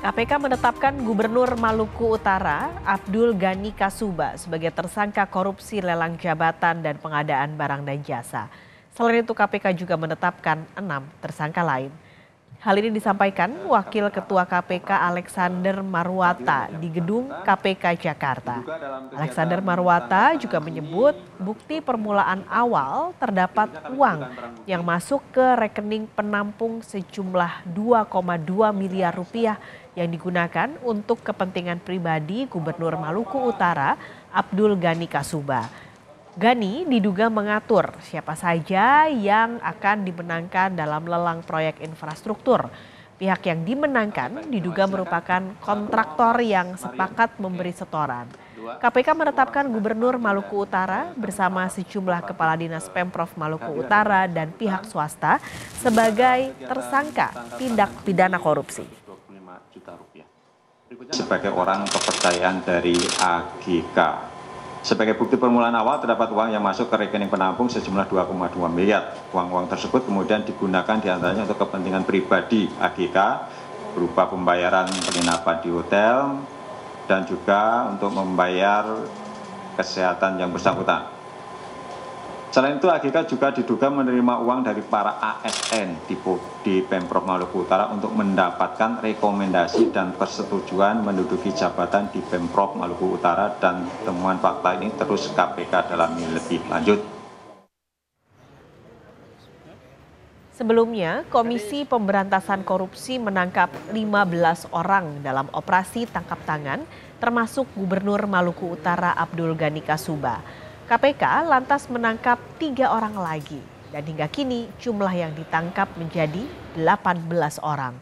KPK menetapkan Gubernur Maluku Utara, Abdul Ghani Kasuba, sebagai tersangka korupsi lelang jabatan dan pengadaan barang dan jasa. Selain itu, KPK juga menetapkan 6 tersangka lain. Hal ini disampaikan Wakil Ketua KPK Alexander Marwata di gedung KPK Jakarta. Alexander Marwata juga menyebut bukti permulaan awal terdapat uang yang masuk ke rekening penampung sejumlah 2,2 miliar rupiah yang digunakan untuk kepentingan pribadi Gubernur Maluku Utara Abdul Ghani Kasuba. Ghani diduga mengatur siapa saja yang akan dimenangkan dalam lelang proyek infrastruktur. Pihak yang dimenangkan diduga merupakan kontraktor yang sepakat memberi setoran. KPK menetapkan Gubernur Maluku Utara bersama sejumlah kepala dinas Pemprov Maluku Utara dan pihak swasta sebagai tersangka tindak pidana korupsi. Sebagai orang kepercayaan dari AGK. Sebagai bukti permulaan awal terdapat uang yang masuk ke rekening penampung sejumlah 2,2 miliar. Uang-uang tersebut kemudian digunakan diantaranya untuk kepentingan pribadi AGK berupa pembayaran penginapan di hotel dan juga untuk membayar kesehatan yang bersangkutan. Selain itu AGK juga diduga menerima uang dari para ASN di Pemprov Maluku Utara untuk mendapatkan rekomendasi dan persetujuan menduduki jabatan di Pemprov Maluku Utara, dan temuan fakta ini terus KPK dalami lebih lanjut. Sebelumnya, Komisi Pemberantasan Korupsi menangkap 15 orang dalam operasi tangkap tangan, termasuk Gubernur Maluku Utara Abdul Ghani Kasuba. KPK lantas menangkap 3 orang lagi dan hingga kini jumlah yang ditangkap menjadi 18 orang.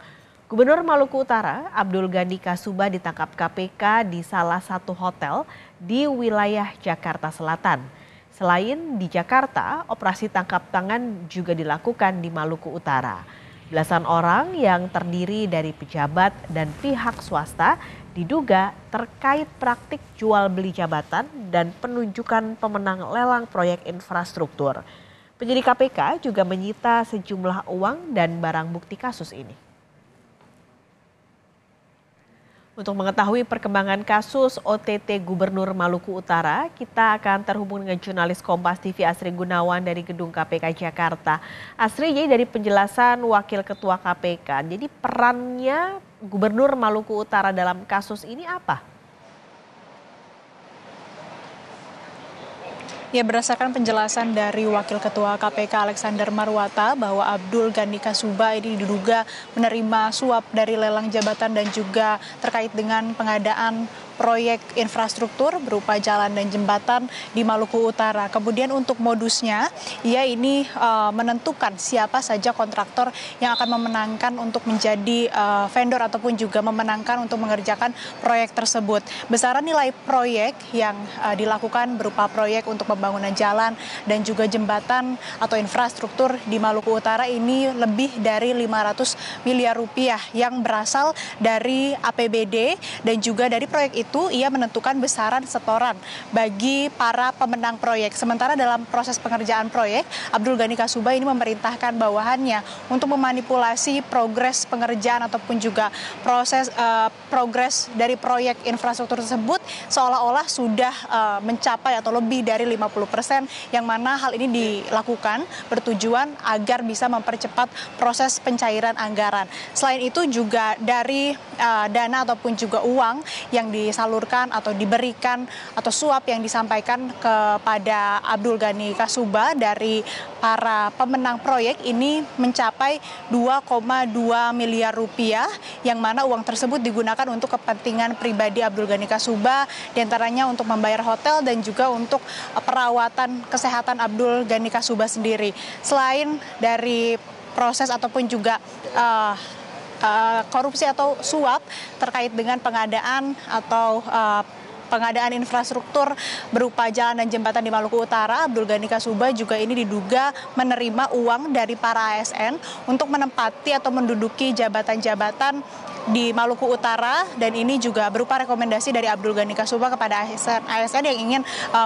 Gubernur Maluku Utara Abdul Ghani Kasuba ditangkap KPK di salah satu hotel di wilayah Jakarta Selatan. Selain di Jakarta, operasi tangkap tangan juga dilakukan di Maluku Utara. Belasan orang yang terdiri dari pejabat dan pihak swasta diduga terkait praktik jual beli jabatan dan penunjukan pemenang lelang proyek infrastruktur. Penyidik KPK juga menyita sejumlah uang dan barang bukti kasus ini. Untuk mengetahui perkembangan kasus OTT Gubernur Maluku Utara, kita akan terhubung dengan jurnalis Kompas TV Asri Gunawan dari Gedung KPK Jakarta. Asri, jadi dari penjelasan Wakil Ketua KPK, jadi perannya Gubernur Maluku Utara dalam kasus ini apa? Ya, berdasarkan penjelasan dari Wakil Ketua KPK Alexander Marwata bahwa Abdul Ghani Kasuba ini diduga menerima suap dari lelang jabatan dan juga terkait dengan pengadaan proyek infrastruktur berupa jalan dan jembatan di Maluku Utara. Kemudian untuk modusnya, ia ini menentukan siapa saja kontraktor yang akan memenangkan untuk menjadi vendor ataupun juga memenangkan untuk mengerjakan proyek tersebut. Besaran nilai proyek yang dilakukan berupa proyek untuk pembangunan jalan dan juga jembatan atau infrastruktur di Maluku Utara ini lebih dari 500 miliar rupiah yang berasal dari APBD, dan juga dari proyek itu ia menentukan besaran setoran bagi para pemenang proyek. Sementara dalam proses pengerjaan proyek, Abdul Ghani Kasuba ini memerintahkan bawahannya untuk memanipulasi progres pengerjaan ataupun juga proses progres dari proyek infrastruktur tersebut seolah-olah sudah mencapai atau lebih dari 50%, yang mana hal ini dilakukan bertujuan agar bisa mempercepat proses pencairan anggaran. Selain itu juga dari dana ataupun juga uang yang disalurkan atau diberikan atau suap yang disampaikan kepada Abdul Ghani Kasuba dari para pemenang proyek ini mencapai 2,2 miliar rupiah, yang mana uang tersebut digunakan untuk kepentingan pribadi Abdul Ghani Kasuba, diantaranya untuk membayar hotel dan juga untuk perawatan kesehatan Abdul Ghani Kasuba sendiri. Selain dari proses ataupun juga korupsi atau suap terkait dengan pengadaan atau pengadaan infrastruktur berupa jalan dan jembatan di Maluku Utara, Abdul Ghani Kasuba juga ini diduga menerima uang dari para ASN untuk menempati atau menduduki jabatan-jabatan di Maluku Utara, dan ini juga berupa rekomendasi dari Abdul Ghani Kasuba kepada ASN yang ingin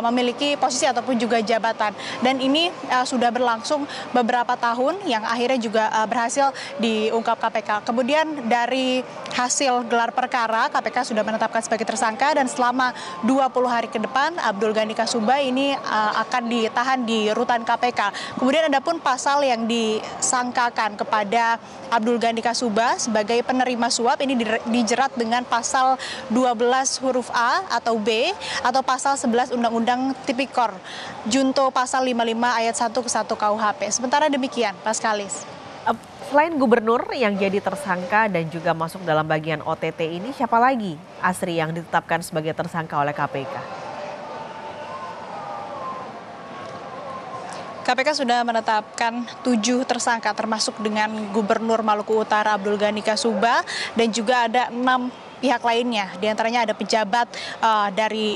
memiliki posisi ataupun juga jabatan. Dan ini sudah berlangsung beberapa tahun yang akhirnya juga berhasil diungkap KPK. Kemudian dari hasil gelar perkara, KPK sudah menetapkan sebagai tersangka, dan selama 20 hari ke depan Abdul Ghani Kasuba ini akan ditahan di rutan KPK. Kemudian ada pun pasal yang disangkakan kepada Abdul Ghani Kasuba sebagai penerima suap ini dijerat dengan pasal 12 huruf A atau B atau pasal 11 Undang-Undang Tipikor junto pasal 55 ayat 1 ke 1 KUHP. Sementara demikian, Paskalis. Selain gubernur yang jadi tersangka dan juga masuk dalam bagian OTT ini, siapa lagi Asri yang ditetapkan sebagai tersangka oleh KPK? KPK sudah menetapkan 7 tersangka termasuk dengan Gubernur Maluku Utara Abdul Ghani Kasuba, dan juga ada 6 pihak lainnya. Di antaranya ada pejabat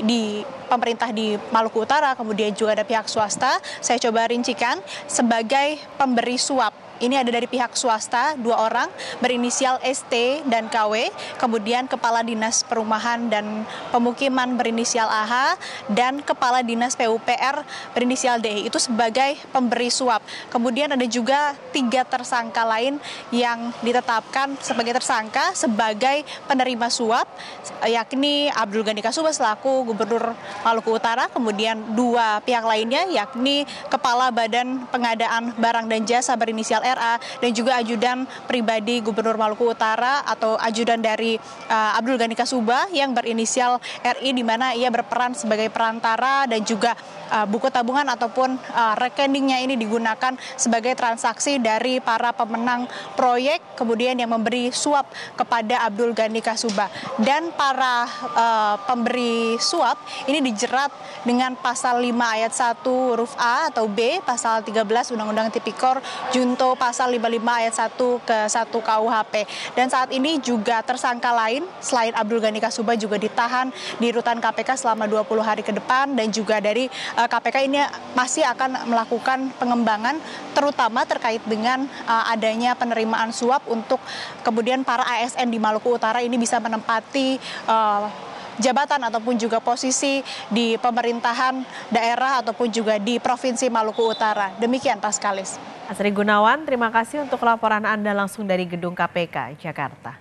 di pemerintah di Maluku Utara, kemudian juga ada pihak swasta. Saya coba rincikan sebagai pemberi suap. Ini ada dari pihak swasta 2 orang berinisial ST dan KW, kemudian Kepala Dinas Perumahan dan Pemukiman berinisial AH, dan Kepala Dinas PUPR berinisial DI, itu sebagai pemberi suap. Kemudian ada juga 3 tersangka lain yang ditetapkan sebagai tersangka sebagai penerima suap, yakni Abdul Ghani Kasuba selaku Gubernur Maluku Utara, kemudian 2 pihak lainnya yakni Kepala Badan Pengadaan Barang dan Jasa berinisial RA, dan juga ajudan pribadi Gubernur Maluku Utara atau ajudan dari Abdul Ghani Kasuba yang berinisial RI, di mana ia berperan sebagai perantara, dan juga buku tabungan ataupun rekeningnya ini digunakan sebagai transaksi dari para pemenang proyek kemudian yang memberi suap kepada Abdul Ghani Kasuba. Dan para pemberi suap ini dijerat dengan pasal 5 ayat 1 huruf A atau B, pasal 13 Undang-Undang Tipikor junto pasal 55 ayat 1 ke 1 KUHP. Dan saat ini juga tersangka lain selain Abdul Ghani Kasuba juga ditahan di rutan KPK selama 20 hari ke depan, dan juga dari KPK ini masih akan melakukan pengembangan terutama terkait dengan adanya penerimaan suap untuk kemudian para ASN di Maluku Utara ini bisa menempati jabatan ataupun juga posisi di pemerintahan daerah ataupun juga di Provinsi Maluku Utara. Demikian, Paskalis. Asri Gunawan, terima kasih untuk laporan Anda langsung dari Gedung KPK, Jakarta.